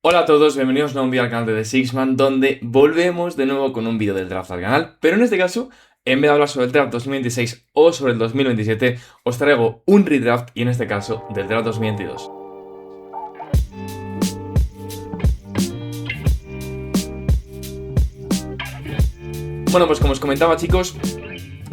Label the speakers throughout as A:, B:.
A: Hola a todos, bienvenidos a un vídeo al canal de The Sixman, donde volvemos de nuevo con un vídeo del draft al canal, pero en este caso, en vez de hablar sobre el draft 2026 o sobre el 2027, os traigo un redraft, y en este caso, del draft 2022. Bueno, pues como os comentaba, chicos,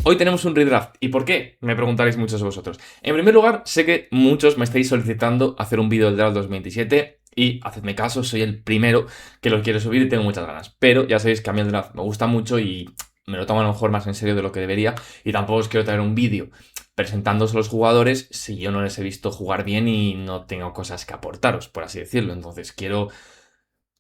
A: hoy tenemos un redraft. ¿Y por qué? Me preguntaréis muchos de vosotros. En primer lugar, sé que muchos me estáis solicitando hacer un vídeo del draft 2027 y hacedme caso, soy el primero que lo quiero subir y tengo muchas ganas. Pero ya sabéis que a mí el draft me gusta mucho y me lo tomo a lo mejor más en serio de lo que debería, y tampoco os quiero traer un vídeo presentándoos a los jugadores si yo no les he visto jugar bien y no tengo cosas que aportaros, por así decirlo. Entonces quiero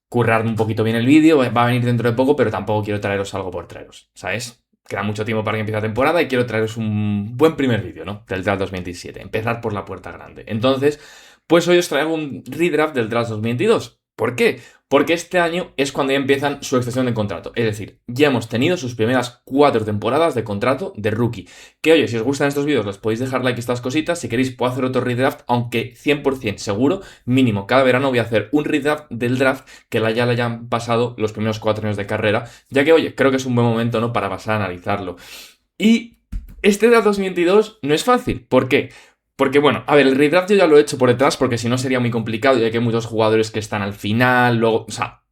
A: currarme un poquito bien el vídeo, va a venir dentro de poco, pero tampoco quiero traeros algo por traeros, ¿sabes? Queda mucho tiempo para que empiece la temporada y quiero traeros un buen primer vídeo, ¿no? Del draft 2027, empezar por la puerta grande. Entonces, pues hoy os traigo un redraft del draft 2022. ¿Por qué? Porque este año es cuando ya empiezan su extensión de contrato. Es decir, ya hemos tenido sus primeras 4 temporadas de contrato de rookie. Que oye, si os gustan estos vídeos, les podéis dejar like a estas cositas. Si queréis, puedo hacer otro redraft, aunque 100% seguro, mínimo, cada verano voy a hacer un redraft del draft que ya le hayan pasado los primeros 4 años de carrera. Ya que, oye, creo que es un buen momento, ¿no? Para pasar a analizarlo. Y este draft 2022 no es fácil. ¿Por qué? Porque, bueno, a ver, el redraft yo ya lo he hecho por detrás porque si no sería muy complicado, ya que hay muchos jugadores que están al final, luego, o sea,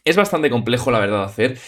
A: es bastante complejo la verdad de hacer.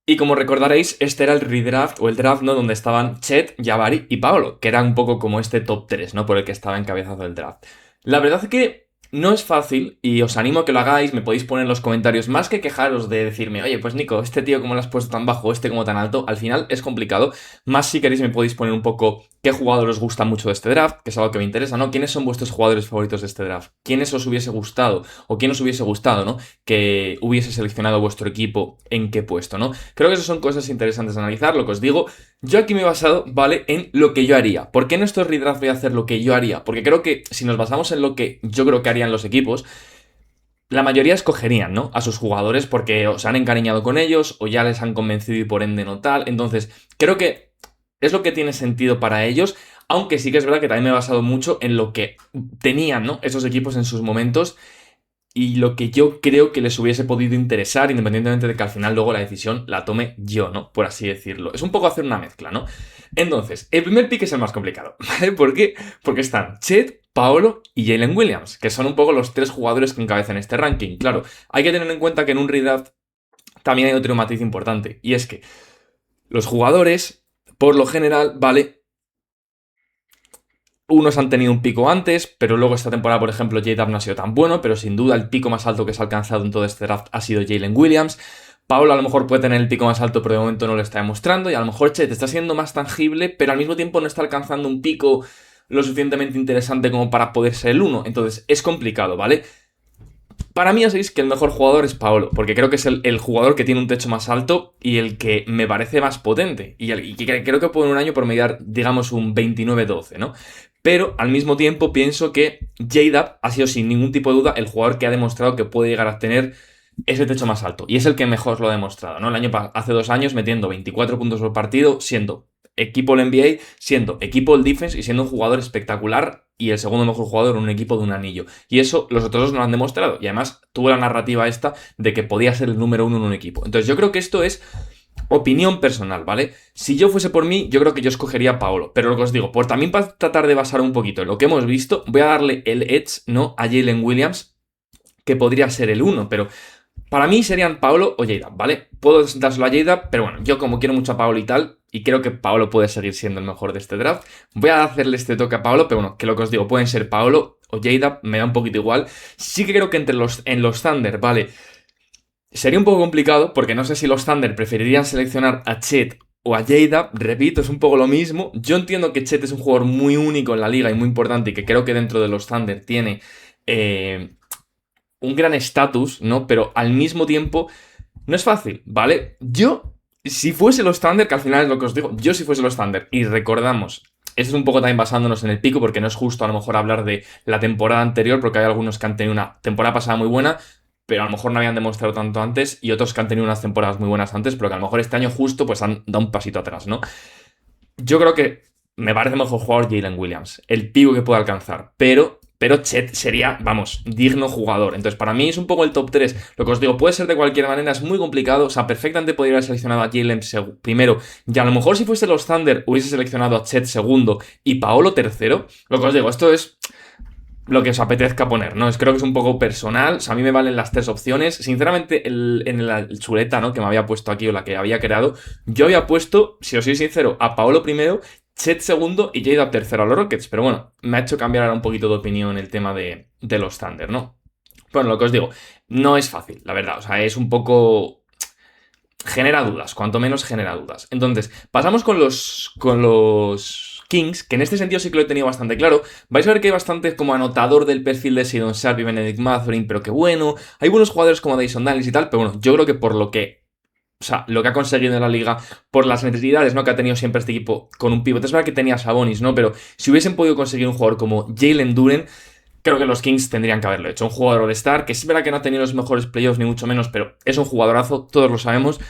A: Y como recordaréis, este era el redraft o el draft, ¿no? Donde estaban Chet, Jabari y Paolo, que era un poco como este top 3, ¿no? Por el que estaba encabezado el draft. La verdad es que no es fácil y os animo a que lo hagáis. Me podéis poner en los comentarios, más que quejaros de decirme, oye, pues Nico, este tío cómo lo has puesto tan bajo, este como tan alto. Al final es complicado. Más si queréis me podéis poner un poco qué jugador os gusta mucho de este draft, que es algo que me interesa, ¿no? ¿Quiénes son vuestros jugadores favoritos de este draft? ¿Quiénes os hubiese gustado o quién os hubiese gustado, ¿no? Que hubiese seleccionado vuestro equipo en qué puesto, ¿no? Creo que esas son cosas interesantes de analizar. Lo que os digo, yo aquí me he basado, ¿vale? En lo que yo haría. ¿Por qué en estos redrafts voy a hacer lo que yo haría? Porque creo que si nos basamos en lo que yo creo que harían los equipos, la mayoría escogerían, ¿no? A sus jugadores porque o se han encariñado con ellos o ya les han convencido y por ende no tal. Entonces, creo que es lo que tiene sentido para ellos, aunque sí que es verdad que también me he basado mucho en lo que tenían, ¿no? Esos equipos en sus momentos y lo que yo creo que les hubiese podido interesar, independientemente de que al final luego la decisión la tome yo, ¿no? Por así decirlo. Es un poco hacer una mezcla, ¿no? Entonces, el primer pick es el más complicado, ¿vale? ¿Por qué? Porque están Chet, Paolo y Jalen Williams, que son un poco los 3 jugadores que encabezan este ranking. Claro, hay que tener en cuenta que en un redraft también hay otro matiz importante, y es que los jugadores, por lo general, ¿vale? Unos han tenido un pico antes, pero luego esta temporada, por ejemplo, J-Dub no ha sido tan bueno, pero sin duda el pico más alto que se ha alcanzado en todo este draft ha sido Jalen Williams. Paolo a lo mejor puede tener el pico más alto, pero de momento no lo está demostrando, y a lo mejor Chet está siendo más tangible, pero al mismo tiempo no está alcanzando un pico lo suficientemente interesante como para poder ser el uno. Entonces es complicado, ¿vale? Para mí ya sabéis que el mejor jugador es Paolo, porque creo que es el jugador que tiene un techo más alto y el que me parece más potente. Y que creo que puede en un año promediar, digamos, un 29-12, ¿no? Pero al mismo tiempo pienso que J-Dub ha sido sin ningún tipo de duda el jugador que ha demostrado que puede llegar a tener ese techo más alto. Y es el que mejor lo ha demostrado, ¿no? Hace 2 años metiendo 24 puntos por partido, siendo equipo el NBA, siendo equipo el defense y siendo un jugador espectacular y el segundo mejor jugador en un equipo de un anillo. Y eso los otros dos no lo han demostrado. Y además tuvo la narrativa esta de que podía ser el número 1 en un equipo. Entonces yo creo que esto es opinión personal, ¿vale? Si yo fuese por mí, yo creo que yo escogería a Paolo. Pero lo que os digo, por también para tratar de basar un poquito en lo que hemos visto, voy a darle el edge, ¿no? A Jalen Williams, que podría ser el 1, pero para mí serían Paolo o J-Dub, ¿vale? Puedo dárselo a J-Dub, pero bueno, yo como quiero mucho a Paolo y tal, y creo que Paolo puede seguir siendo el mejor de este draft, voy a hacerle este toque a Paolo, pero bueno, que lo que os digo, pueden ser Paolo o J-Dub, me da un poquito igual. Sí que creo que en los Thunder, ¿vale? Sería un poco complicado, porque no sé si los Thunder preferirían seleccionar a Chet o a J-Dub, repito, es un poco lo mismo. Yo entiendo que Chet es un jugador muy único en la liga y muy importante, y que creo que dentro de los Thunder tiene un gran estatus, ¿no? Pero al mismo tiempo no es fácil, ¿vale? Yo, si fuese los Thunder, que al final es lo que os digo, yo si fuese los Thunder, y recordamos, esto es un poco también basándonos en el pico, porque no es justo a lo mejor hablar de la temporada anterior, porque hay algunos que han tenido una temporada pasada muy buena, pero a lo mejor no habían demostrado tanto antes, y otros que han tenido unas temporadas muy buenas antes, pero que a lo mejor este año justo pues han dado un pasito atrás, ¿no? Yo creo que me parece mejor jugador Jalen Williams, el pico que puede alcanzar, pero pero Chet sería, vamos, digno jugador. Entonces, para mí es un poco el top 3. Lo que os digo, puede ser de cualquier manera, es muy complicado. O sea, perfectamente podría haber seleccionado a Jalen primero. Y a lo mejor si fuese los Thunder, hubiese seleccionado a Chet segundo y Paolo tercero. Lo que os digo, esto es lo que os apetezca poner, ¿no? Creo que es un poco personal. O sea, a mí me valen las 3 opciones. Sinceramente, en la chuleta, ¿no? Que me había puesto aquí o la que había creado, yo había puesto, si os soy sincero, a Paolo primero, Chet segundo y J-Dub tercero a los Rockets. Pero bueno, me ha hecho cambiar ahora un poquito de opinión el tema de los Thunder, ¿no? Bueno, lo que os digo, no es fácil, la verdad. O sea, es un poco... genera dudas, cuanto menos genera dudas. Entonces, pasamos con los Kings, que en este sentido sí que lo he tenido bastante claro. Vais a ver que hay bastante como anotador del perfil de Shedon Sharpe y Benedict Mathurin, pero que bueno. Hay buenos jugadores como Dyson Daniels y tal, pero bueno, yo creo que por lo que... O sea, lo que ha conseguido en la liga, por las necesidades, ¿no? Que ha tenido siempre este equipo con un pívot. Es verdad que tenía Sabonis, ¿no? Pero si hubiesen podido conseguir un jugador como Jalen Duren, creo que los Kings tendrían que haberlo hecho. Un jugador All-Star, que es verdad que no ha tenido los mejores playoffs, ni mucho menos, pero es un jugadorazo, todos lo sabemos.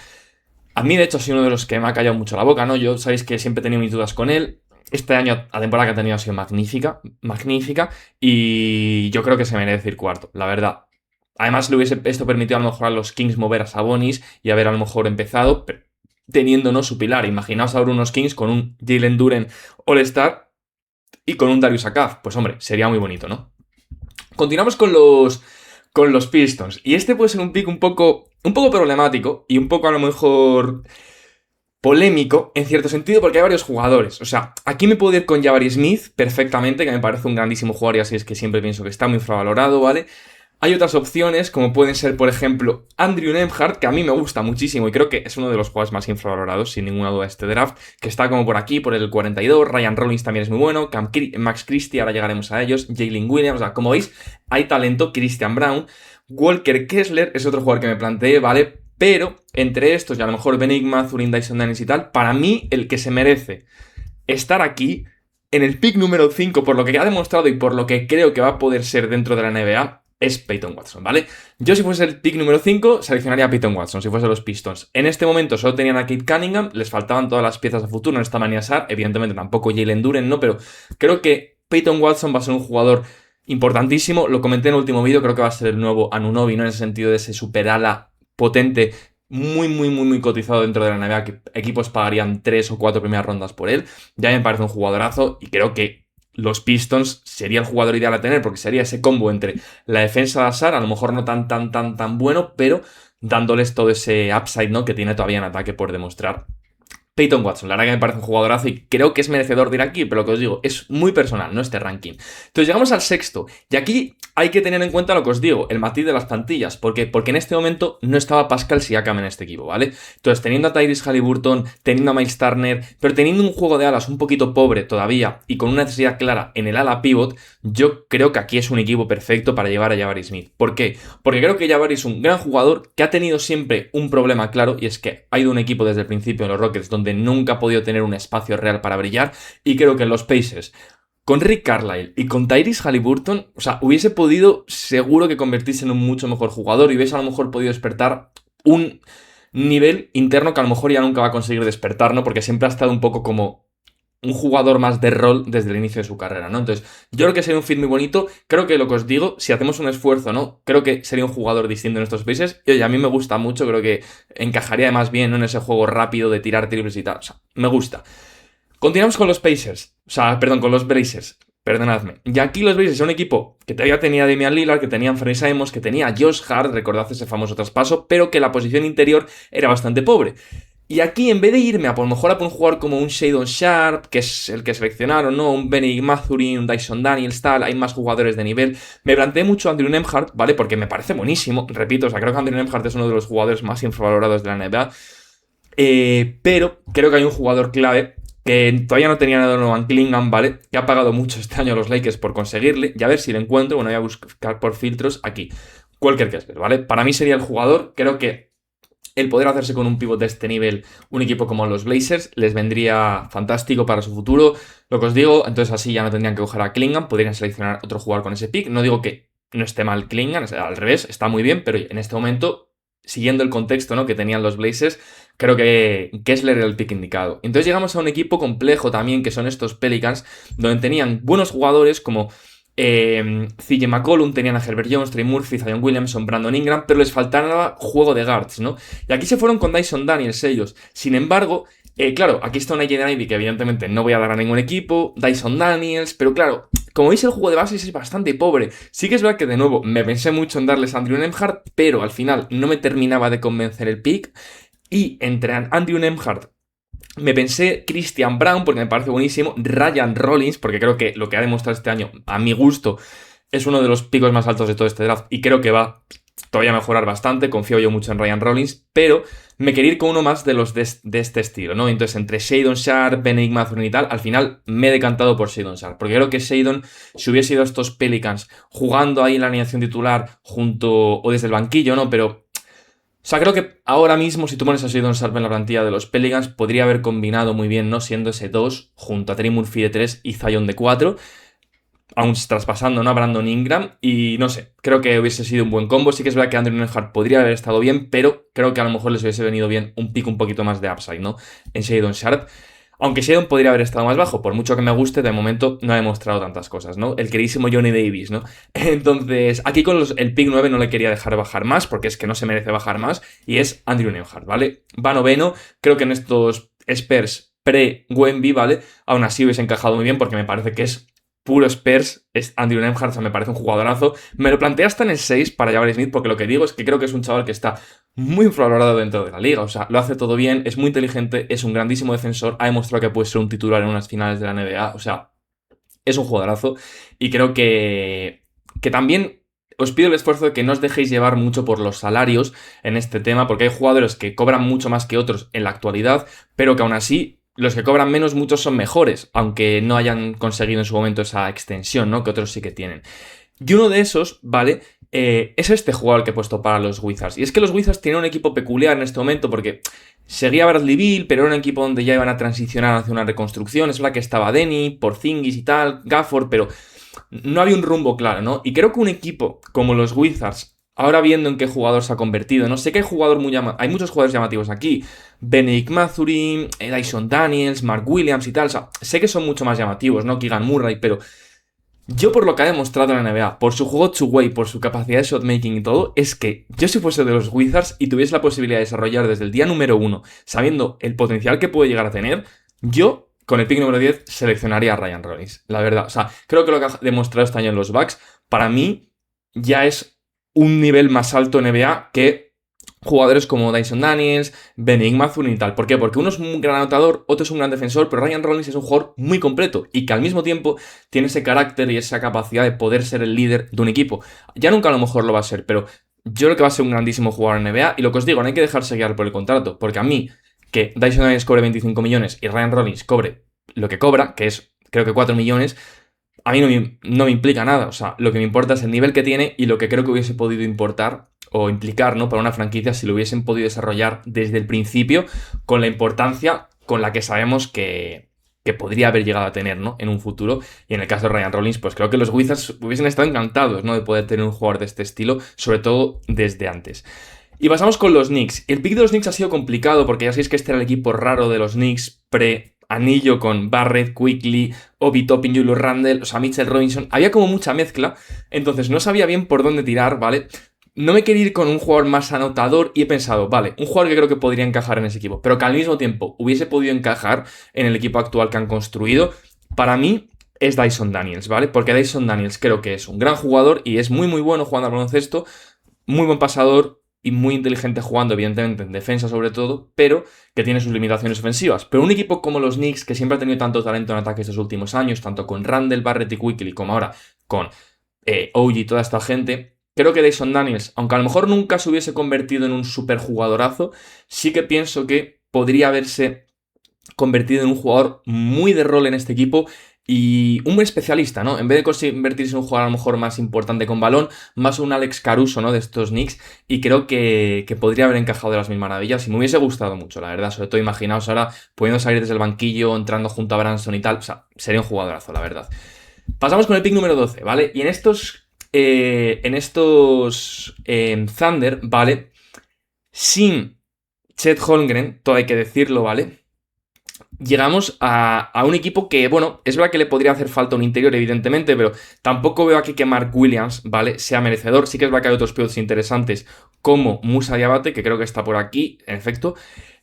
A: A mí, de hecho, ha sido uno de los que me ha callado mucho la boca, ¿no? Yo sabéis que siempre he tenido mis dudas con él. Este año, la temporada que ha tenido ha sido magnífica, magnífica, y yo creo que se merece ir cuarto, la verdad. Además, le hubiese esto permitido a lo mejor a los Kings mover a Sabonis y haber a lo mejor empezado teniendo su pilar. Imaginaos ahora unos Kings con un Jalen Duren All-Star y con un Darius Akaf. Pues hombre, sería muy bonito, ¿no? Continuamos con los Pistons. Y este puede ser un pick un poco problemático y un poco a lo mejor polémico en cierto sentido porque hay varios jugadores. O sea, aquí me puedo ir con Jabari Smith perfectamente, que me parece un grandísimo jugador y así es que siempre pienso que está muy infravalorado, ¿vale? Hay otras opciones como pueden ser, por ejemplo, Andrew Nembhard, que a mí me gusta muchísimo y creo que es uno de los jugadores más infravalorados, sin ninguna duda, de este draft, que está como por aquí, por el 42. Ryan Rollins también es muy bueno, Max Christie, ahora llegaremos a ellos, Jalen Williams, o sea, como veis, hay talento. Christian Brown, Walker Kessler es otro jugador que me planteé, ¿vale? Pero entre estos y a lo mejor Benedict Mathurin, Dyson Daniels y tal, para mí el que se merece estar aquí en el pick número 5 por lo que ha demostrado y por lo que creo que va a poder ser dentro de la NBA es Peyton Watson, ¿vale? Yo si fuese el pick número 5 seleccionaría a Peyton Watson, si fuese los Pistons. En este momento solo tenían a Kate Cunningham, les faltaban todas las piezas a futuro, no está Manny Sar, evidentemente tampoco Jalen Duren, ¿no? Pero creo que Peyton Watson va a ser un jugador importantísimo, lo comenté en el último vídeo, creo que va a ser el nuevo Anunoby, ¿no? En ese sentido de ese superala potente, muy cotizado dentro de la NBA, que equipos pagarían 3 o 4 primeras rondas por él. Ya me parece un jugadorazo y creo que los Pistons sería el jugador ideal a tener porque sería ese combo entre la defensa de Asar, a lo mejor no tan bueno, pero dándoles todo ese upside, ¿no? Que tiene todavía en ataque por demostrar. Peyton Watson, la verdad que me parece un jugadorazo y creo que es merecedor de ir aquí, pero lo que os digo, es muy personal, ¿no? Este ranking. Entonces llegamos al sexto, y aquí hay que tener en cuenta lo que os digo, el matiz de las plantillas. ¿Por qué? Porque en este momento no estaba Pascal Siakam en este equipo, ¿vale? Entonces, teniendo a Tyrese Haliburton, teniendo a Miles Turner, pero teniendo un juego de alas un poquito pobre todavía y con una necesidad clara en el ala pivot, yo creo que aquí es un equipo perfecto para llevar a Jabari Smith. ¿Por qué? Porque creo que Jabari es un gran jugador que ha tenido siempre un problema claro, y es que ha ido un equipo desde el principio en los Rockets donde nunca ha podido tener un espacio real para brillar, y creo que en los Pacers con Rick Carlisle y con Tyrese Haliburton, o sea, hubiese podido seguro que convertirse en un mucho mejor jugador y hubiese a lo mejor podido despertar un nivel interno que a lo mejor ya nunca va a conseguir despertar, ¿no? Porque siempre ha estado un poco como un jugador más de rol desde el inicio de su carrera, ¿no? Entonces, yo creo que sería un fit muy bonito. Creo que lo que os digo, si hacemos un esfuerzo, ¿no? Creo que sería un jugador distinto en estos países. Y oye, a mí me gusta mucho, creo que encajaría más bien, ¿no? En ese juego rápido de tirar triples y tal. O sea, me gusta. Continuamos con los Pacers. O sea, perdón, con los Blazers. Perdonadme. Y aquí los Blazers son un equipo que todavía tenía a Damian Lillard, que tenía a Anthony Simons, que tenía a Josh Hart, recordad ese famoso traspaso, pero que la posición interior era bastante pobre. Y aquí, en vez de irme a por lo mejor a por un jugador como un Shedon Sharpe, que es el que seleccionaron, ¿no? Un Benedict Mathurin, un Dyson Daniels, tal, hay más jugadores de nivel. Me planteé mucho a Andrew Nembhard, ¿vale? Porque me parece buenísimo, repito, o sea, creo que Andrew Nembhard es uno de los jugadores más infravalorados de la NBA. Pero creo que hay un jugador clave que todavía no tenía nada de Donovan Clingan, ¿vale? Que ha pagado mucho este año a los Lakers por conseguirle. Y a ver si lo encuentro. Bueno, voy a buscar por filtros aquí. Walker Kessler, ¿vale? Para mí sería el jugador. Creo que el poder hacerse con un pivot de este nivel, un equipo como los Blazers, les vendría fantástico para su futuro. Lo que os digo, entonces así ya no tendrían que coger a Clingan, podrían seleccionar otro jugador con ese pick. No digo que no esté mal Clingan, al revés, está muy bien, pero en este momento, siguiendo el contexto, ¿no? Que tenían los Blazers, creo que Kessler era el pick indicado. Entonces llegamos a un equipo complejo también, que son estos Pelicans, donde tenían buenos jugadores como CJ McCollum, tenían a Herbert Jones, Trey Murphy, Zion Williamson, Brandon Ingram, pero les faltaba juego de guards, ¿no? Y aquí se fueron con Dyson Daniels ellos. Sin embargo, claro, aquí está una Jaden Ivey que evidentemente no voy a dar a ningún equipo, Dyson Daniels, pero claro, como veis el juego de bases es bastante pobre. Sí que es verdad que de nuevo me pensé mucho en darles a Andrew Nembhard, pero al final no me terminaba de convencer el pick. Y entre Andrew Nembhard me pensé Christian Brown, porque me parece buenísimo, Ryan Rollins, porque creo que lo que ha demostrado este año, a mi gusto, es uno de los picos más altos de todo este draft y creo que va todavía a mejorar bastante, confío yo mucho en Ryan Rollins, pero me quería ir con uno más de los de este estilo, ¿no? Entonces, entre Shadon Sharp, Benedict Mathurin y tal, al final me he decantado por Shadon Sharp, porque creo que Shadon, si hubiese ido a estos Pelicans jugando ahí en la alineación titular junto o desde el banquillo, ¿no? Pero o sea, creo que ahora mismo, si tú pones a Shadon Sharp en la plantilla de los Pelicans, podría haber combinado muy bien, ¿no? Siendo ese 2 junto a Trey Murphy de 3 y Zion de 4, aún traspasando, ¿no? A Brandon Ingram. Y no sé, creo que hubiese sido un buen combo. Sí que es verdad que Andrew Nembhard podría haber estado bien, pero creo que a lo mejor les hubiese venido bien un pick un poquito más de upside, ¿no? En Shadon Sharp. Aunque Shadon podría haber estado más bajo, por mucho que me guste, de momento no ha demostrado tantas cosas, ¿no? El queridísimo Johnny Davis, ¿no? Entonces, aquí con el pick 9 no le quería dejar bajar más, porque es que no se merece bajar más, y es Andrew Nembhard, ¿vale? Va noveno, creo que en estos Spurs pre-Wemby, ¿vale? Aún así hubiese encajado muy bien, porque me parece que es puro Spurs, es Andrew Nembhard, o sea, me parece un jugadorazo. Me lo planteé hasta en el 6 para Jabari Smith, porque lo que digo es que creo que es un chaval que está muy infravalorado dentro de la liga, o sea, lo hace todo bien, es muy inteligente, es un grandísimo defensor, ha demostrado que puede ser un titular en unas finales de la NBA, o sea, es un jugadorazo y creo que también os pido el esfuerzo de que no os dejéis llevar mucho por los salarios en este tema, porque hay jugadores que cobran mucho más que otros en la actualidad, pero que aún así los que cobran menos muchos son mejores, aunque no hayan conseguido en su momento esa extensión, ¿no? Que otros sí que tienen. Y uno de esos, ¿vale? Es este jugador que he puesto para los Wizards. Y es que los Wizards tienen un equipo peculiar en este momento porque seguía Bradley Beal, pero era un equipo donde ya iban a transicionar hacia una reconstrucción. Es verdad que estaba Denny, Porzingis y tal, Gafford, pero no había un rumbo claro, ¿no? Y creo que un equipo como los Wizards, ahora viendo en qué jugador se ha convertido, no sé qué jugador hay muchos jugadores llamativos aquí. Benedict Mathurin, Dyson Daniels, Mark Williams y tal. O sea, sé que son mucho más llamativos, ¿no? Keegan Murray, pero yo por lo que ha demostrado en la NBA, por su juego two-way, por su capacidad de shotmaking y todo, es que yo si fuese de los Wizards y tuviese la posibilidad de desarrollar desde el día número 1, sabiendo el potencial que puede llegar a tener, yo con el pick número 10 seleccionaría a Ryan Rollins, la verdad. O sea, creo que lo que ha demostrado este año en los Bucks, para mí ya es un nivel más alto en NBA que jugadores como Dyson Daniels, Benedict Mathurin y tal. ¿Por qué? Porque uno es un gran anotador, otro es un gran defensor, pero Ryan Rollins es un jugador muy completo y que al mismo tiempo tiene ese carácter y esa capacidad de poder ser el líder de un equipo. Ya nunca a lo mejor lo va a ser, pero yo creo que va a ser un grandísimo jugador en NBA y lo que os digo, no hay que dejarse guiar por el contrato, porque a mí, que Dyson Daniels cobre 25 millones y Ryan Rollins cobre lo que cobra, que es creo que 4 millones, a mí no me implica nada. O sea, lo que me importa es el nivel que tiene y lo que creo que hubiese podido importar o implicar, ¿no? Para una franquicia si lo hubiesen podido desarrollar desde el principio con la importancia con la que sabemos que podría haber llegado a tener, ¿no? En un futuro. Y en el caso de Ryan Rollins, pues creo que los Wizards hubiesen estado encantados, ¿no? De poder tener un jugador de este estilo, sobre todo desde antes. Y pasamos con los Knicks. El pick de los Knicks ha sido complicado porque ya sabéis que este era el equipo raro de los Knicks pre-anillo con Barrett, Quickly, Obi Toppin, Julius Randle, o sea, Mitchell Robinson. Había como mucha mezcla, entonces no sabía bien por dónde tirar, ¿vale? No me quería ir con un jugador más anotador y he pensado, vale, un jugador que creo que podría encajar en ese equipo, pero que al mismo tiempo hubiese podido encajar en el equipo actual que han construido, para mí es Dyson Daniels, ¿vale? Porque Dyson Daniels creo que es un gran jugador y es muy muy bueno jugando al baloncesto, muy buen pasador y muy inteligente jugando, evidentemente, en defensa sobre todo, pero que tiene sus limitaciones ofensivas. Pero un equipo como los Knicks, que siempre ha tenido tanto talento en ataque estos últimos años, tanto con Randle, Barrett y Quickly, como ahora con OG y toda esta gente, creo que Dyson Daniels, aunque a lo mejor nunca se hubiese convertido en un super jugadorazo, sí que pienso que podría haberse convertido en un jugador muy de rol en este equipo y un buen especialista, ¿no? En vez de convertirse en un jugador a lo mejor más importante con balón, más un Alex Caruso, ¿no? De estos Knicks, y creo que podría haber encajado de las mil maravillas y me hubiese gustado mucho, la verdad. Sobre todo imaginaos ahora pudiendo salir desde el banquillo, entrando junto a Branson y tal, o sea, sería un jugadorazo, la verdad. Pasamos con el pick número 12, ¿vale? Y en estos Thunder, ¿vale? Sin Chet Holmgren, todo hay que decirlo, ¿vale? llegamos a un equipo que, bueno, es verdad que le podría hacer falta un interior, evidentemente, pero tampoco veo aquí que Mark Williams, ¿vale?, sea merecedor. Sí que es verdad que hay otros pivots interesantes como Musa Diabate, que creo que está por aquí, en efecto.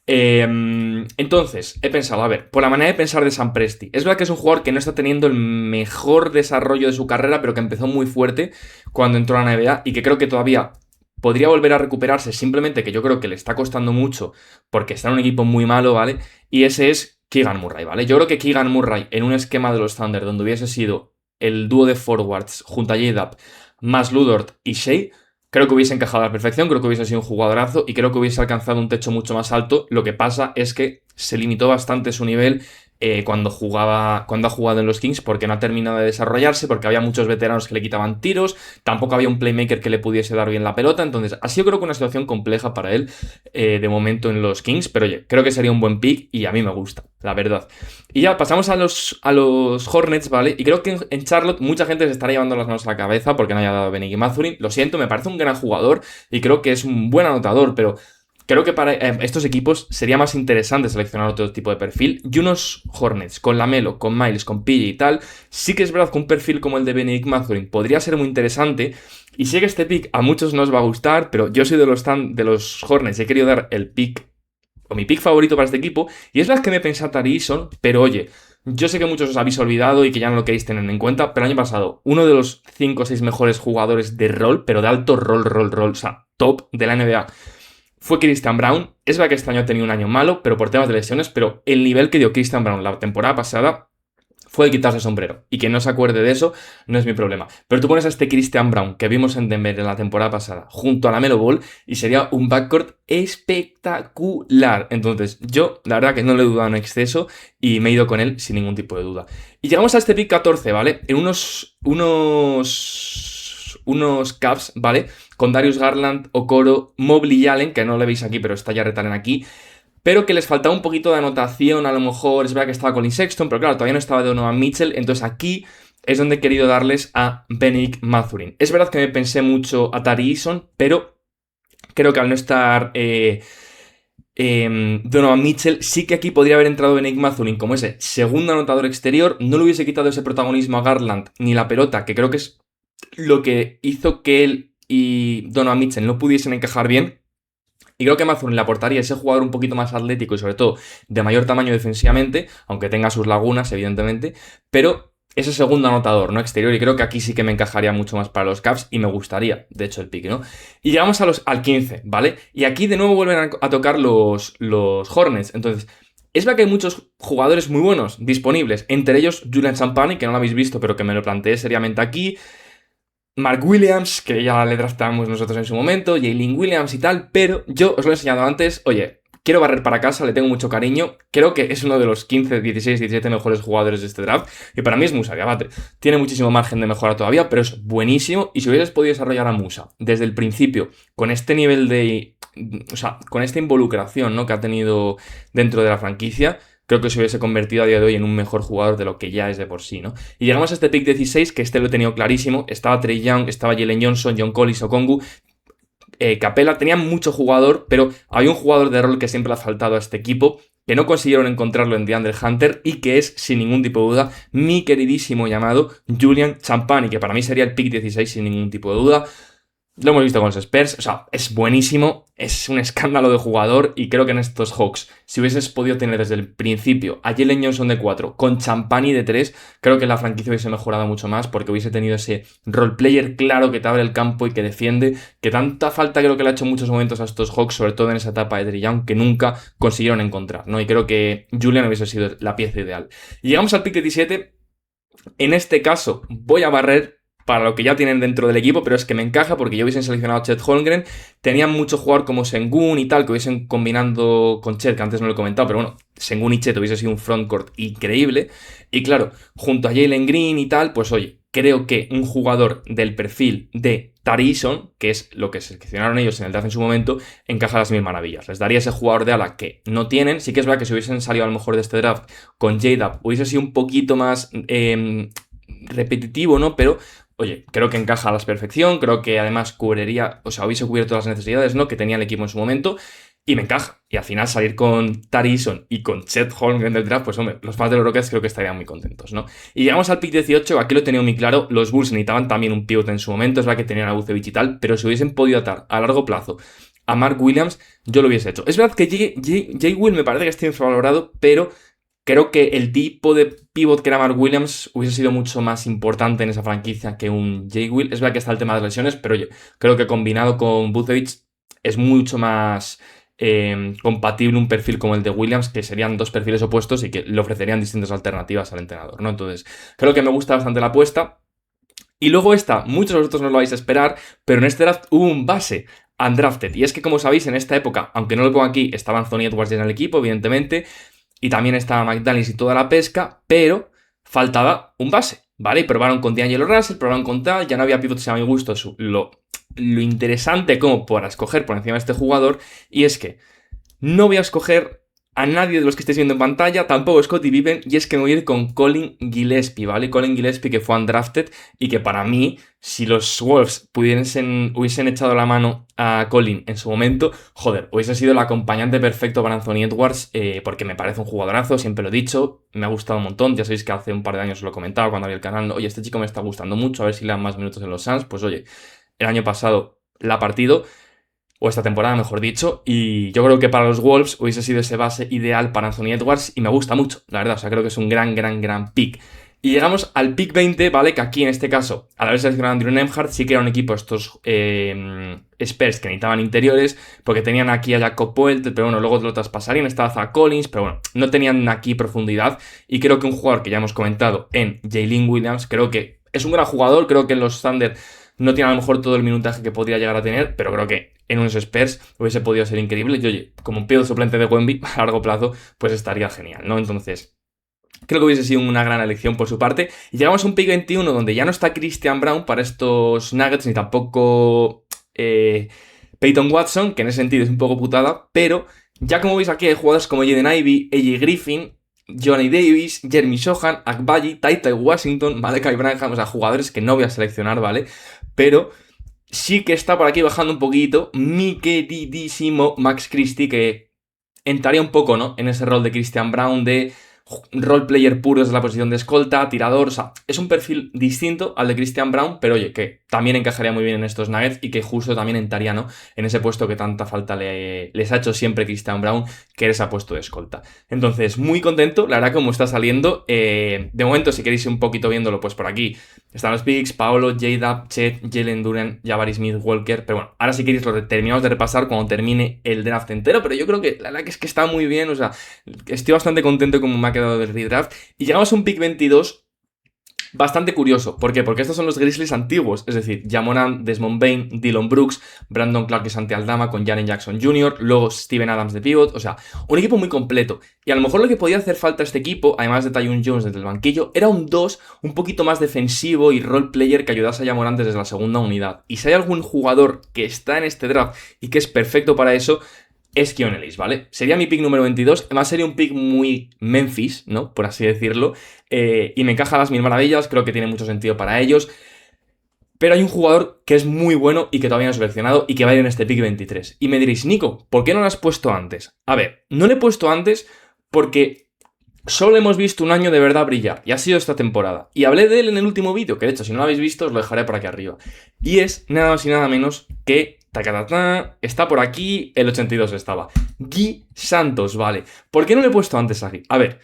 A: Entonces, he pensado, a ver, por la manera de pensar de Sam Presti, es verdad que es un jugador que no está teniendo el mejor desarrollo de su carrera, pero que empezó muy fuerte cuando entró a la NBA y que creo que todavía podría volver a recuperarse, simplemente que yo creo que le está costando mucho porque está en un equipo muy malo, ¿vale? Y ese es Keegan Murray, ¿vale? Yo creo que Keegan Murray en un esquema de los Thunder donde hubiese sido el dúo de forwards junto a J-Dub más Ludort y Shea, creo que hubiese encajado a la perfección, creo que hubiese sido un jugadorazo y creo que hubiese alcanzado un techo mucho más alto. Lo que pasa es que se limitó bastante su nivel cuando ha jugado en los Kings, porque no ha terminado de desarrollarse, porque había muchos veteranos que le quitaban tiros, tampoco había un playmaker que le pudiese dar bien la pelota. Entonces ha sido, creo que, una situación compleja para él de momento en los Kings, pero oye, creo que sería un buen pick y a mí me gusta, la verdad. Y ya pasamos a los Hornets, ¿vale? Y creo que en Charlotte mucha gente se estará llevando las manos a la cabeza porque no haya dado Benigni Mathurin. Lo siento, me parece un gran jugador y creo que es un buen anotador, pero creo que para estos equipos sería más interesante seleccionar otro tipo de perfil. Y unos Hornets con Lamelo, con Miles, con PJ y tal, sí que es verdad que un perfil como el de Benedict Mathurin podría ser muy interesante. Y sé que este pick a muchos no os va a gustar, pero yo soy de los Hornets. He querido dar el pick, o mi pick favorito para este equipo. Y es verdad que me pensé a Tari Eason, pero oye, yo sé que muchos os habéis olvidado y que ya no lo queréis tener en cuenta, pero el año pasado, uno de los 5 o 6 mejores jugadores de rol, pero de alto rol, o sea, top de la NBA, fue Christian Braun. Es verdad que este año ha tenido un año malo, pero por temas de lesiones, pero el nivel que dio Christian Braun la temporada pasada fue de quitarse el sombrero. Y que no se acuerde de eso no es mi problema. Pero tú pones a este Christian Braun que vimos en Denver en la temporada pasada junto a la Melo Ball y sería un backcourt espectacular. Entonces yo la verdad que no le he dudado en exceso y me he ido con él sin ningún tipo de duda. Y llegamos a este pick 14, ¿vale? En unos Cavs, ¿vale? Con Darius Garland, Okoro, Mobley y Allen, que no le veis aquí, pero está ya Allen aquí, pero que les faltaba un poquito de anotación, a lo mejor. Es verdad que estaba Colin Sexton, pero claro, todavía no estaba Donovan Mitchell, entonces aquí es donde he querido darles a Benedict Mathurin. Es verdad que me pensé mucho a Tari Eason, pero creo que al no estar Donovan Mitchell, sí que aquí podría haber entrado Benedict Mathurin como ese segundo anotador exterior, no le hubiese quitado ese protagonismo a Garland ni la pelota, que creo que es lo que hizo que él y Donovan Mitchell no pudiesen encajar bien. Y creo que Mathurin le aportaría ese jugador un poquito más atlético y sobre todo de mayor tamaño defensivamente, aunque tenga sus lagunas, evidentemente, pero ese segundo anotador, ¿no?, exterior, y creo que aquí sí que me encajaría mucho más para los Cavs y me gustaría, de hecho, el pick, ¿no? Y llegamos al 15, ¿vale? Y aquí de nuevo vuelven a tocar los Hornets. Entonces, es verdad que hay muchos jugadores muy buenos disponibles, entre ellos Julian Champagnie, que no lo habéis visto, pero que me lo planteé seriamente aquí. Mark Williams, que ya le draftamos nosotros en su momento, Jalen Williams y tal, pero yo os lo he enseñado antes. Oye, quiero barrer para casa, le tengo mucho cariño, creo que es uno de los 15, 16, 17 mejores jugadores de este draft, y para mí es Musa Diabate. Tiene muchísimo margen de mejora todavía, pero es buenísimo, y si hubieses podido desarrollar a Musa desde el principio, con este nivel de... o sea, con esta involucración, ¿no?, que ha tenido dentro de la franquicia, creo que se hubiese convertido a día de hoy en un mejor jugador de lo que ya es de por sí, ¿no? Y llegamos a este pick 16, que este lo he tenido clarísimo. Estaba Trae Young, estaba Jalen Johnson, John Collins, Okongwu, Capela. Tenían mucho jugador, pero había un jugador de rol que siempre le ha faltado a este equipo, que no consiguieron encontrarlo en DeAndre Hunter y que es, sin ningún tipo de duda, mi queridísimo llamado Julian Champagnie, que para mí sería el pick 16 sin ningún tipo de duda. Lo hemos visto con los Spurs, o sea, es buenísimo, es un escándalo de jugador y creo que en estos Hawks, si hubieses podido tener desde el principio a Jalen Johnson de 4 con Champagnie de 3, creo que la franquicia hubiese mejorado mucho más porque hubiese tenido ese roleplayer claro que te abre el campo y que defiende, que tanta falta creo que le ha hecho en muchos momentos a estos Hawks, sobre todo en esa etapa de Trae Young, que nunca consiguieron encontrar, ¿no? Y creo que Julian hubiese sido la pieza ideal. Y llegamos al pick 17, en este caso voy a barrer para lo que ya tienen dentro del equipo, pero es que me encaja porque yo hubiesen seleccionado a Chet Holmgren, tenían mucho jugador como Sengun y tal, que hubiesen combinando con Chet, que antes no lo he comentado, pero bueno, Sengun y Chet hubiese sido un frontcourt increíble, y claro, junto a Jalen Green y tal, pues oye, creo que un jugador del perfil de Tari Eason, que es lo que seleccionaron ellos en el draft en su momento, encaja a las mil maravillas. Les daría ese jugador de ala que no tienen. Sí que es verdad que si hubiesen salido a lo mejor de este draft con J-Dub, hubiese sido un poquito más repetitivo, ¿no? Pero oye, creo que encaja a la perfección, creo que además cubriría, o sea, hubiese cubierto las necesidades, ¿no?, que tenía el equipo en su momento. y me encaja. Y al final salir con Tari Eason y con Chet Holmgren del draft, pues hombre, los fans de los Rockets creo que estarían muy contentos, ¿no? Y llegamos al pick 18, aquí lo he tenido muy claro, los Bulls necesitaban también un pivot en su momento, es verdad que tenían a Vucevic y tal, pero si hubiesen podido atar a largo plazo a Mark Williams, yo lo hubiese hecho. Es verdad que Jay Will me parece que está infravalorado, pero creo que el tipo de pivot que era Mark Williams hubiese sido mucho más importante en esa franquicia que un Jay Will. Es verdad que está el tema de las lesiones, pero oye, creo que combinado con Vucevic es mucho más compatible un perfil como el de Williams, que serían dos perfiles opuestos y que le ofrecerían distintas alternativas al entrenador, ¿no? Entonces, creo que me gusta bastante la apuesta. Y luego esta, muchos de vosotros no lo vais a esperar, pero en este draft hubo un base undrafted. Y es que, como sabéis, en esta época, aunque no lo pongo aquí, estaba Anthony Edwards ya en el equipo, evidentemente, y también estaba McDaniels y toda la pesca, pero faltaba un base, ¿vale? Y probaron con D'Angelo Russell, probaron con tal, ya no había pivotes a mi gusto, lo interesante como para escoger por encima de este jugador, y es que no voy a escoger a nadie de los que estéis viendo en pantalla, tampoco Scottie Pippen, y es que me voy a ir con Colin Gillespie, ¿vale? Colin Gillespie, que fue undrafted y que para mí, si los Wolves hubiesen echado la mano a Colin en su momento, joder, hubiese sido el acompañante perfecto para Anthony Edwards, porque me parece un jugadorazo, siempre lo he dicho, me ha gustado un montón, ya sabéis que hace un par de años os lo comentaba cuando había el canal, oye, este chico me está gustando mucho, a ver si le dan más minutos en los Suns, pues oye, el año pasado la ha partido, o esta temporada, mejor dicho, y yo creo que para los Wolves hubiese sido ese base ideal para Anthony Edwards y me gusta mucho, la verdad, o sea, creo que es un gran pick. Y llegamos al pick 20, ¿vale? Que aquí en este caso, al haber seleccionado a Andrew Nembhard, sí que era un equipo estos Spurs que necesitaban interiores, porque tenían aquí a Jakob Poeltl, pero bueno, luego lo traspasarían, estaba Zach Collins, pero bueno, no tenían aquí profundidad, y creo que un jugador que ya hemos comentado en Jalen Williams, creo que es un gran jugador, creo que en los Thunder no tiene a lo mejor todo el minutaje que podría llegar a tener, pero creo que en unos Spurs hubiese podido ser increíble. Y oye, como un pivot suplente de Wemby a largo plazo, pues estaría genial, ¿no? Entonces, creo que hubiese sido una gran elección por su parte. Y llegamos a un pick 21 donde ya no está Christian Brown para estos Nuggets, ni tampoco Peyton Watson, que en ese sentido es un poco putada, pero ya como veis aquí hay jugadores como Jaden Ivey, AJ Griffin, Johnny Davis, Jeremy Sohan, Agbaji, Ty Washington, Malachi Branham, o sea, jugadores que no voy a seleccionar, ¿vale? Pero sí que está por aquí bajando un poquito mi queridísimo Max Christie, que entraría un poco, ¿no? En ese rol de Christian Brown, de role player puro desde la posición de escolta, tirador, o sea, es un perfil distinto al de Christian Brown, pero oye, que también encajaría muy bien en estos Nuggets y que justo también entraría, ¿no? En ese puesto que tanta falta les ha hecho siempre Christian Brown, que era ese puesto de escolta. Entonces, muy contento, la verdad, como está saliendo. De momento, si queréis ir un poquito viéndolo, pues por aquí están los picks, Paolo, J-Dub, Chet, Jalen Duren, Jabari Smith, Walker, pero bueno, ahora si queréis lo terminamos de repasar cuando termine el draft entero, pero yo creo que la verdad que es que está muy bien, o sea, estoy bastante contento como me ha quedado del redraft. Y llegamos a un pick 22 bastante curioso. ¿Por qué? Porque estos son los Grizzlies antiguos, es decir, Ja Morant, Desmond Bane, Dillon Brooks, Brandon Clark y Santi Aldama con Jaren Jackson Jr., luego Steven Adams de pivot, o sea, un equipo muy completo. Y a lo mejor lo que podía hacer falta a este equipo, además de Tyus Jones desde el banquillo, era un 2 un poquito más defensivo y role player que ayudase a Ja Morant desde la segunda unidad. Y si hay algún jugador que está en este draft y que es perfecto para eso, es Keon Ellis, ¿vale? Sería mi pick número 22, además sería un pick muy Memphis, ¿no? Por así decirlo, y me encaja a las mil maravillas, creo que tiene mucho sentido para ellos, pero hay un jugador que es muy bueno y que todavía no he seleccionado y que va a ir en este pick 23. Y me diréis, Nico, ¿por qué no lo has puesto antes? A ver, no lo he puesto antes porque solo hemos visto un año de verdad brillar, y ha sido esta temporada. Y hablé de él en el último vídeo, que de hecho, si no lo habéis visto, os lo dejaré por aquí arriba. Y es nada más y nada menos que... está por aquí, el 82 estaba. Guy Santos, vale. ¿Por qué no lo he puesto antes aquí? A ver,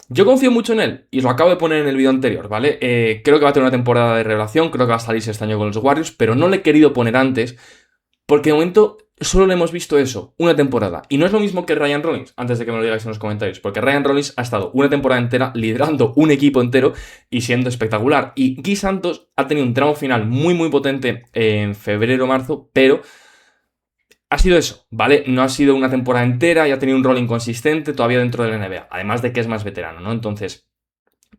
A: yo confío mucho en él, y os lo acabo de poner en el vídeo anterior, ¿vale? Creo que va a tener una temporada de revelación, creo que va a salirse este año con los Warriors, pero no le he querido poner antes, porque de momento solo le hemos visto eso, una temporada. Y no es lo mismo que Ryan Rollins, antes de que me lo digáis en los comentarios, porque Ryan Rollins ha estado una temporada entera liderando un equipo entero y siendo espectacular. Y Guy Santos ha tenido un tramo final muy potente en febrero-marzo, pero ha sido eso, ¿vale? No ha sido una temporada entera y ha tenido un rol inconsistente todavía dentro de la NBA, además de que es más veterano, ¿no? Entonces...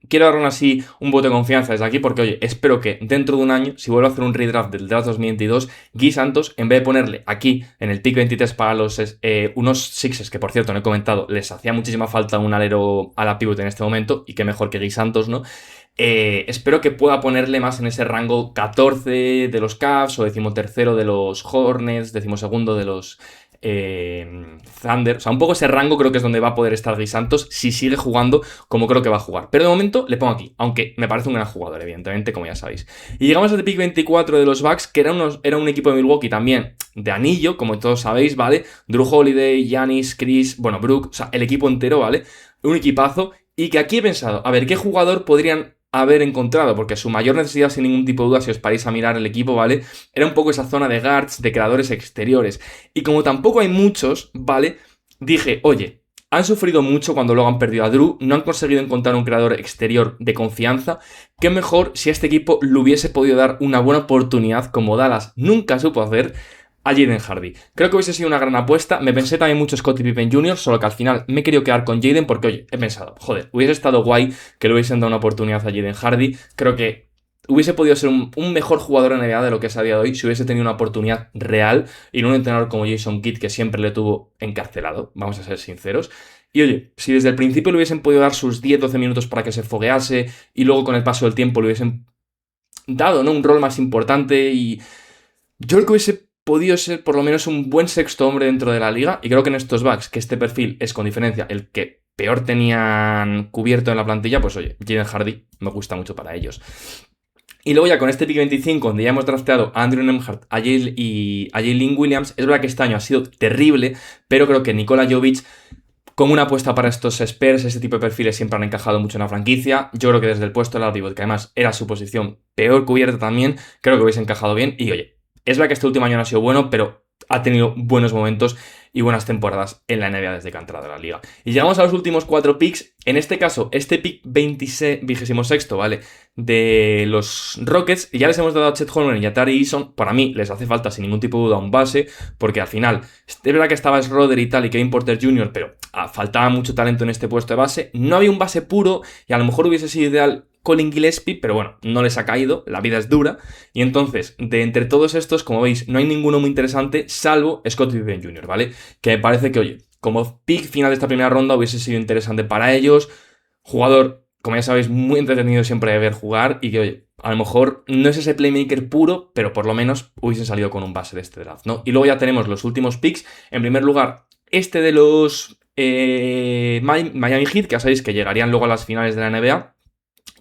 A: quiero dar aún así un voto de confianza desde aquí porque, oye, espero que dentro de un año, si vuelvo a hacer un redraft del draft 2022, Guy Santos, en vez de ponerle aquí en el pick 23 para los unos Sixers, que por cierto no he comentado, les hacía muchísima falta un alero a la pivot en este momento, y que mejor que Guy Santos, ¿no? Espero que pueda ponerle más en ese rango 14 de los Cavs o 13º de los Hornets, 12º de los Thunder. O sea, un poco ese rango creo que es donde va a poder estar Gui Santos si sigue jugando como creo que va a jugar. Pero de momento le pongo aquí, aunque me parece un gran jugador, evidentemente, como ya sabéis. Y llegamos a este pick 24 de los Bucks, que era un equipo de Milwaukee también de anillo, como todos sabéis, ¿vale? Drew Holiday, Giannis, Chris, bueno, Brook, o sea, el equipo entero, ¿vale? Un equipazo. Y que aquí he pensado, a ver, ¿qué jugador podrían haber encontrado? Porque su mayor necesidad, sin ningún tipo de duda, si os paráis a mirar el equipo, ¿vale? Era un poco esa zona de guards, de creadores exteriores. Y como tampoco hay muchos, ¿vale? Dije, oye, han sufrido mucho cuando luego han perdido a Drew, no han conseguido encontrar un creador exterior de confianza. Qué mejor si a este equipo le hubiese podido dar una buena oportunidad, como Dallas nunca supo hacer, a Jaden Hardy. Creo que hubiese sido una gran apuesta. Me pensé también mucho Scottie Pippen Jr., solo que al final me he querido quedar con Jaden porque, oye, he pensado, joder, hubiese estado guay que le hubiesen dado una oportunidad a Jaden Hardy. Creo que hubiese podido ser un mejor jugador en NBA de lo que es a día de hoy si hubiese tenido una oportunidad real y no un entrenador como Jason Kidd que siempre le tuvo encarcelado, vamos a ser sinceros. Y oye, si desde el principio le hubiesen podido dar sus 10-12 minutos para que se foguease y luego con el paso del tiempo le hubiesen dado, ¿no?, un rol más importante, y yo creo que hubiese podido ser por lo menos un buen sexto hombre dentro de la liga, y creo que en estos Bucks, que este perfil es con diferencia el que peor tenían cubierto en la plantilla, pues oye, Jaden Hardy me gusta mucho para ellos. Y luego ya con este pick 25, donde ya hemos drafteado a Andrew Nembhard y a Jalen Williams, es verdad que este año ha sido terrible, pero creo que Nikola Jovic, como una apuesta para estos Spurs, ese tipo de perfiles siempre han encajado mucho en la franquicia. Yo creo que desde el puesto de la pivot, que además era su posición peor cubierta también, creo que hubiese encajado bien. Y oye, es verdad que este último año no ha sido bueno, pero ha tenido buenos momentos y buenas temporadas en la NBA desde que ha entrado a la liga. Y llegamos a los últimos 4 picks. En este caso, este pick 26, ¿vale?, de los Rockets. Ya les hemos dado a Chet Holmgren y a Tari Eason. Para mí les hace falta sin ningún tipo de duda un base, porque al final es verdad que estaba Schroeder y tal y Kevin Porter Jr., pero faltaba mucho talento en este puesto de base. No había un base puro y a lo mejor hubiese sido ideal Colin Gillespie, pero bueno, no les ha caído, la vida es dura, y entonces, de entre todos estos, como veis, no hay ninguno muy interesante, salvo Scottie Pippen Jr., ¿vale? Que me parece que, oye, como pick final de esta primera ronda hubiese sido interesante para ellos, jugador, como ya sabéis, muy entretenido siempre de ver jugar, y que, oye, a lo mejor no es ese playmaker puro, pero por lo menos hubiesen salido con un base de este draft, ¿no? Y luego ya tenemos los últimos picks. En primer lugar, este de los Miami Heat, que ya sabéis que llegarían luego a las finales de la NBA,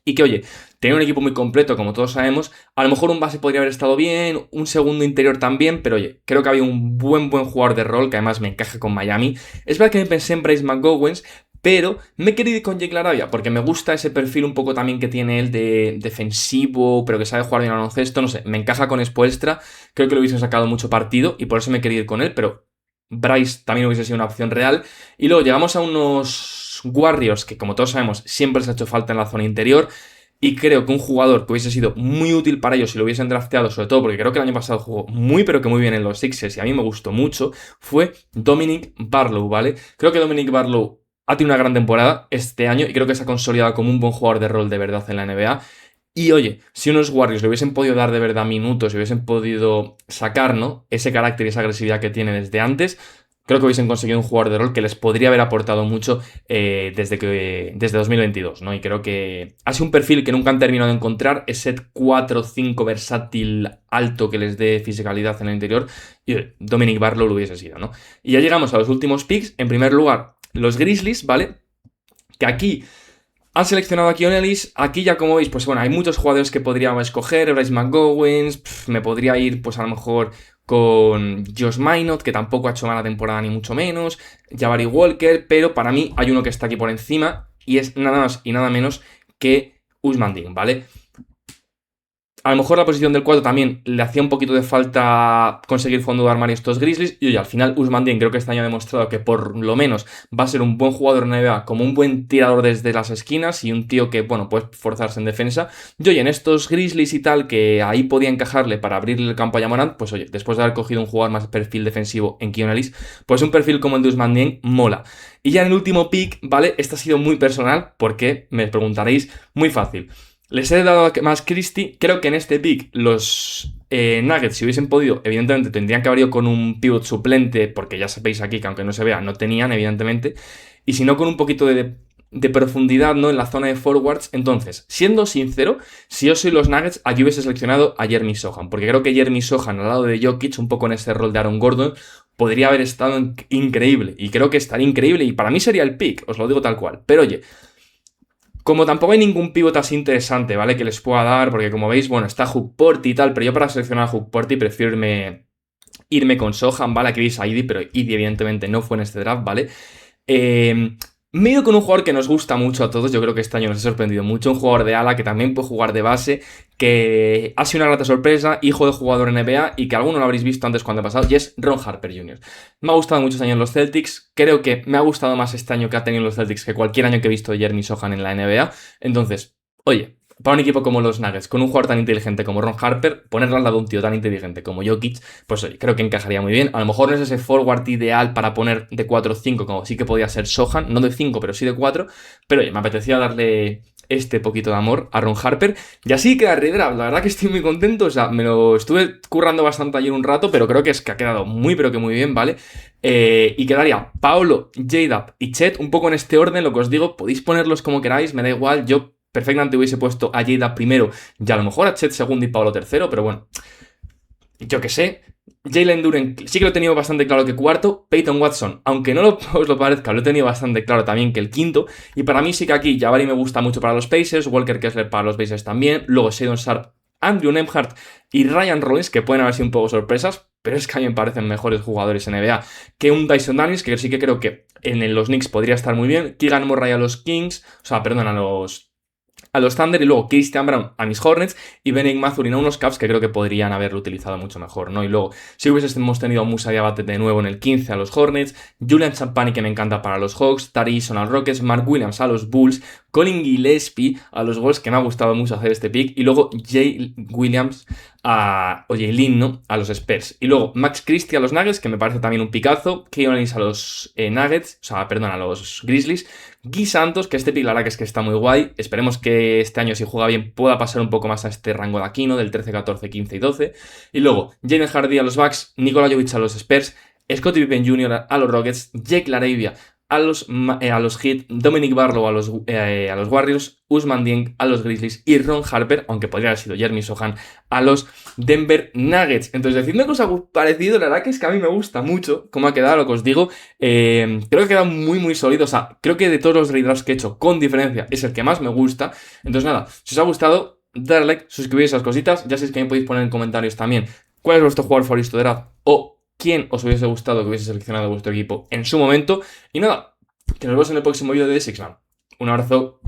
A: y que, oye, tenía un equipo muy completo, como todos sabemos. A lo mejor un base podría haber estado bien, un segundo interior también, pero oye, creo que había un buen jugador de rol que además me encaja con Miami. Es verdad que me pensé en Bryce McGowens, pero me he querido ir con Jake LaRavia porque me gusta ese perfil un poco también que tiene él de defensivo, pero que sabe jugar bien al baloncesto. No sé, me encaja con Spoelstra. Creo que le hubiesen sacado mucho partido y por eso me he querido ir con él, pero Bryce también hubiese sido una opción real. Y luego llegamos a unos Warriors que, como todos sabemos, siempre les ha hecho falta en la zona interior, y creo que un jugador que hubiese sido muy útil para ellos si lo hubiesen drafteado, sobre todo porque creo que el año pasado jugó muy pero que muy bien en los Sixers y a mí me gustó mucho, fue Dominic Barlow, ¿vale? Creo que Dominic Barlow ha tenido una gran temporada este año y creo que se ha consolidado como un buen jugador de rol de verdad en la NBA. Y oye, si unos Warriors le hubiesen podido dar de verdad minutos, si hubiesen podido sacar, ¿no?, ese carácter y esa agresividad que tiene desde antes, creo que hubiesen conseguido un jugador de rol que les podría haber aportado mucho desde 2022, ¿no? Y creo que ha sido un perfil que nunca han terminado de encontrar, ese 4-5 versátil alto que les dé fisicalidad en el interior, y Dominic Barlow lo hubiese sido, ¿no? Y ya llegamos a los últimos picks. En primer lugar, los Grizzlies, ¿vale? Que aquí han seleccionado a Keon Ellis. Aquí ya, como veis, pues bueno, hay muchos jugadores que podríamos escoger. Bryce McGowens, me podría ir pues a lo mejor con Josh Minot, que tampoco ha hecho mala temporada ni mucho menos, Jabari Walker, pero para mí hay uno que está aquí por encima y es nada más y nada menos que Ousmane Dieng, ¿vale? A lo mejor la posición del 4 también le hacía un poquito de falta conseguir fondo de armario estos Grizzlies. Y oye, al final Ousmane Dieng creo que este año ha demostrado que por lo menos va a ser un buen jugador en NBA, como un buen tirador desde las esquinas y un tío que, bueno, puede forzarse en defensa. Y oye, en estos Grizzlies y tal, que ahí podía encajarle para abrirle el campo a Ja Morant, pues oye, después de haber cogido un jugador más perfil defensivo en Keon Ellis, pues un perfil como el de Ousmane Dieng mola. Y ya en el último pick, ¿vale? Este ha sido muy personal porque me preguntaréis, muy fácil. Les he dado más Christie. Creo que en este pick los Nuggets, si hubiesen podido, evidentemente tendrían que haber ido con un pivot suplente, porque ya sabéis aquí que aunque no se vea, no tenían, evidentemente. Y si no, con un poquito de profundidad, ¿no?, en la zona de forwards. Entonces, siendo sincero, si yo soy los Nuggets, aquí hubiese seleccionado a Jeremy Sohan, porque creo que Jeremy Sohan, al lado de Jokic, un poco en ese rol de Aaron Gordon, podría haber estado increíble. Y creo que estaría increíble y para mí sería el pick, os lo digo tal cual. Pero oye, como tampoco hay ningún pivot así interesante, ¿vale? Que les pueda dar, porque como veis, bueno, está Hugh Porty y tal, pero yo para seleccionar a Hugh Porty prefiero irme con Sohan, ¿vale? Aquí veis a Idi, pero Idi evidentemente no fue en este draft, ¿vale? Me he ido con un jugador que nos gusta mucho a todos, yo creo que este año nos ha sorprendido mucho, un jugador de ala que también puede jugar de base, que ha sido una grata sorpresa, hijo de jugador NBA y que alguno lo habréis visto antes cuando ha pasado, y es Ron Harper Jr. Me ha gustado muchos años en los Celtics, creo que me ha gustado más este año que ha tenido los Celtics que cualquier año que he visto de Jeremy Sohan en la NBA, entonces, oye, para un equipo como los Nuggets, con un jugador tan inteligente como Ron Harper, ponerlo al lado de un tío tan inteligente como Jokic, pues oye, creo que encajaría muy bien. A lo mejor no es ese forward ideal para poner de 4 o 5, como sí que podía ser Sohan, no de 5, pero sí de 4. Pero oye, me apetecía darle este poquito de amor a Ron Harper. Y así queda redraft. La verdad que estoy muy contento. O sea, me lo estuve currando bastante ayer un rato, pero creo que es que ha quedado muy, pero que muy bien, ¿vale? Y quedaría Paolo, J-Dub y Chet, un poco en este orden, lo que os digo. Podéis ponerlos como queráis, me da igual. Yo perfectamente hubiese puesto a J-Dub primero y a lo mejor a Chet segundo y Paolo tercero, pero bueno, yo qué sé. Jalen Duren sí que lo he tenido bastante claro que cuarto. Peyton Watson, aunque no os lo parezca, lo he tenido bastante claro también que el quinto. Y para mí sí que aquí Jabari me gusta mucho para los Pacers, Walker Kessler para los Pacers también, luego Shadon Sharp, Andrew Nembhard y Ryan Rollins, que pueden haber sido un poco sorpresas, pero es que a mí me parecen mejores jugadores en NBA que un Dyson Daniels, que sí que creo que en los Knicks podría estar muy bien. Keegan Murray a los Kings, o sea, perdón, a los Thunder, y luego Christian Brown a mis Hornets y Bennett Mathurin a unos Cavs que creo que podrían haberlo utilizado mucho mejor, ¿no? Y luego, si hubiésemos tenido a Musa Diabate de nuevo en el 15 a los Hornets, Julian Champagny que me encanta para los Hawks, Tari Eason a los Rockets, Mark Williams a los Bulls, Colin Gillespie a los Wolves, que me ha gustado mucho hacer este pick, y luego Jay Williams o Jaylin, ¿no? A los Spurs. Y luego Max Christie a los Nuggets, que me parece también un picazo, Keonis a los Nuggets, o sea, perdón, a los Grizzlies, Guy Santos, que este pick la verdad que es que está muy guay. Esperemos que este año, si juega bien, pueda pasar un poco más a este rango de aquí, ¿no? Del 13, 14, 15 y 12. Y luego, Jaden Hardy a los Bucks, Nikola Jovic a los Spurs, Scottie Pippen Jr. a los Rockets, Jake LaRavia a los Heat, Dominic Barlow a los Warriors, Usman Dieng a los Grizzlies y Ron Harper, aunque podría haber sido Jeremy Sohan, a los Denver Nuggets. Entonces, decidme que os ha parecido, la verdad que es que a mí me gusta mucho cómo ha quedado, lo que os digo. Creo que ha quedado muy, muy sólido. O sea, creo que de todos los redrafts que he hecho, con diferencia, es el que más me gusta. Entonces, nada, si os ha gustado, darle like, suscribiros a esas cositas. Ya sabéis que me podéis poner en comentarios también cuál es vuestro jugador favorito de draft o quién os hubiese gustado que hubiese seleccionado vuestro equipo en su momento. Y nada, que nos vemos en el próximo vídeo de Sixman. Un abrazo.